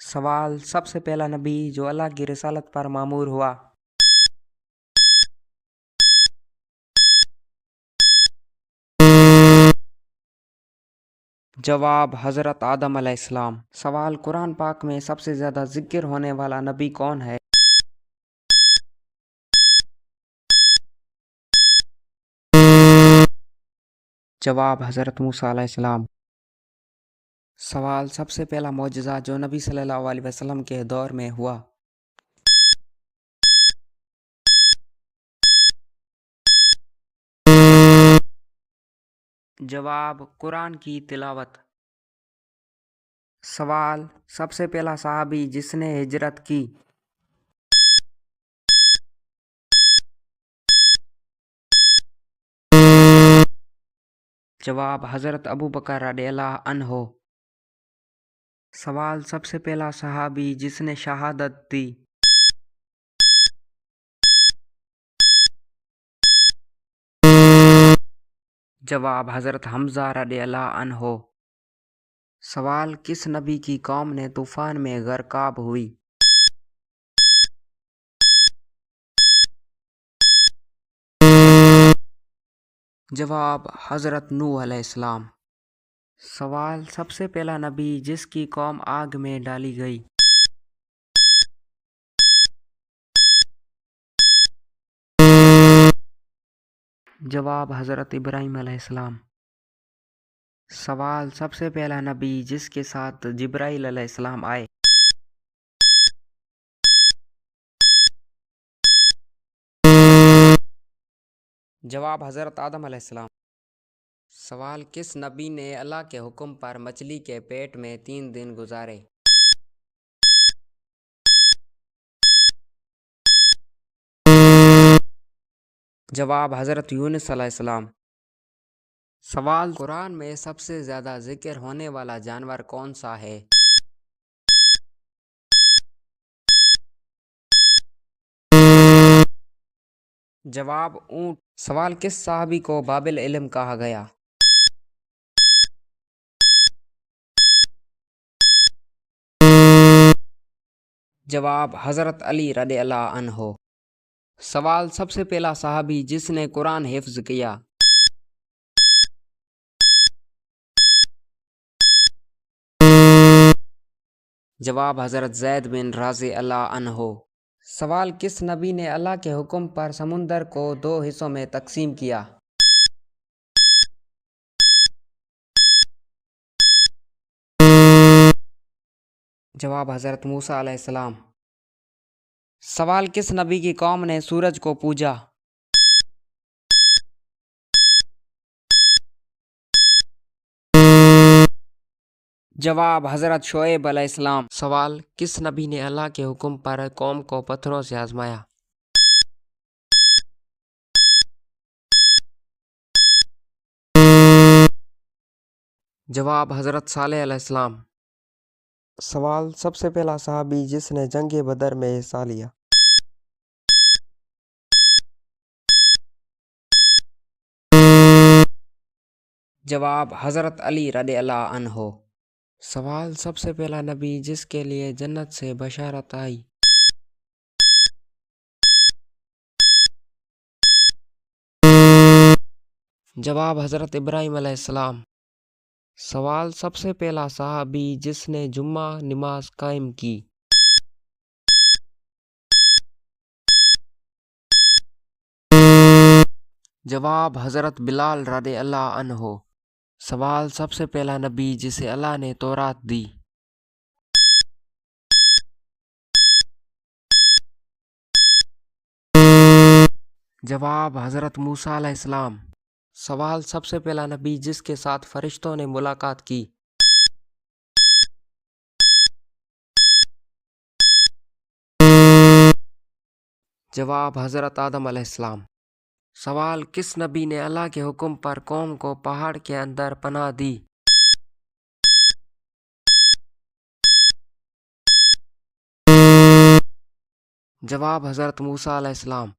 सवाल सबसे पहला नबी जो अल्लाह की रिसालत पर मामूर हुआ। जवाब हज़रत आदम अलैहिस्सलाम। सवाल कुरान पाक में सबसे ज़्यादा जिक्र होने वाला नबी कौन है। जवाब हज़रत मूसा अलैहिस्सलाम। सवाल सबसे पहला मौजज़ा जो नबी सल्लल्लाहु अलैहि वसल्लम के दौर में हुआ। जवाब कुरान की तिलावत। सवाल सबसे पहला सहाबी जिसने हिजरत की। जवाब हज़रत अबू बकर रज़ियल्लाहु अन्हु। सवाल सबसे पहला सहाबी जिसने शहादत दी। जवाब हज़रत हमज़ा रज़ियल्लाहु अन्हु। सवाल किस नबी की कौम ने तूफ़ान में गर्काब हुई। जवाब हज़रत नूह अलैहिस्सलाम। सवाल सबसे पहला नबी जिसकी कौम आग में डाली गई। जवाब हज़रत इब्राहीम अलैहिस्सलाम। सवाल सबसे पहला नबी जिसके साथ जिब्राईल अलैहिस्सलाम आए। जवाब हज़रत आदम अलैहिस्सलाम। सवाल किस नबी ने अल्लाह के हुक्म पर मछली के पेट में 3 दिन गुजारे। जवाब हज़रत यूनुस अलैहिस्सलाम। सवाल कुरान में सबसे ज़्यादा जिक्र होने वाला जानवर कौन सा है। जवाब ऊँट। सवाल किस सहाबी को बाबिल इल्म कहा गया। जवाब हज़रत अली रज़ियल्लाहु अन्हु। सवाल सबसे पहला सहाबी जिसने कुरान हिफ्ज़ किया। जवाब हज़रत ज़ैद बिन रज़ियल्लाहु अन्हु। सवाल किस नबी ने अल्लाह के हुक्म पर समुंदर को 2 हिस्सों में तकसीम किया। जवाब हज़रत मूसा अलैहिस्सलाम। सवाल किस नबी की कौम ने सूरज को पूजा। जवाब हज़रत शोएब अलैहिस्सलाम। सवाल किस नबी ने अल्लाह के हुक्म पर कौम को पत्थरों से आजमाया। जवाब हज़रत सालेह अलैहिस्सलाम। सवाल सबसे पहला सहाबी जिसने जंग बदर में हिस्सा लिया। जवाब हज़रत अली रज़ियल्लाहु अन्हु। सवाल सबसे पहला नबी जिसके लिए जन्नत से बशारत आई। जवाब हज़रत इब्राहीम अलैहिस्सलाम। सवाल सबसे पहला सहाबी जिसने जुम्मा नमाज कायम की। जवाब हज़रत बिलाल रज़ियल्लाहु अन्हु। सवाल सबसे पहला नबी जिसे अल्लाह ने तौरात दी। जवाब हज़रत मूसा अलैहिस्सलाम। सवाल सबसे पहला नबी जिसके साथ फरिश्तों ने मुलाकात की। जवाब हज़रत आदम अलैहिस्सलाम। सवाल किस नबी ने अल्लाह के हुक्म पर कौम को पहाड़ के अंदर पनाह दी। जवाब हज़रत मूसा अलैहिस्सलाम।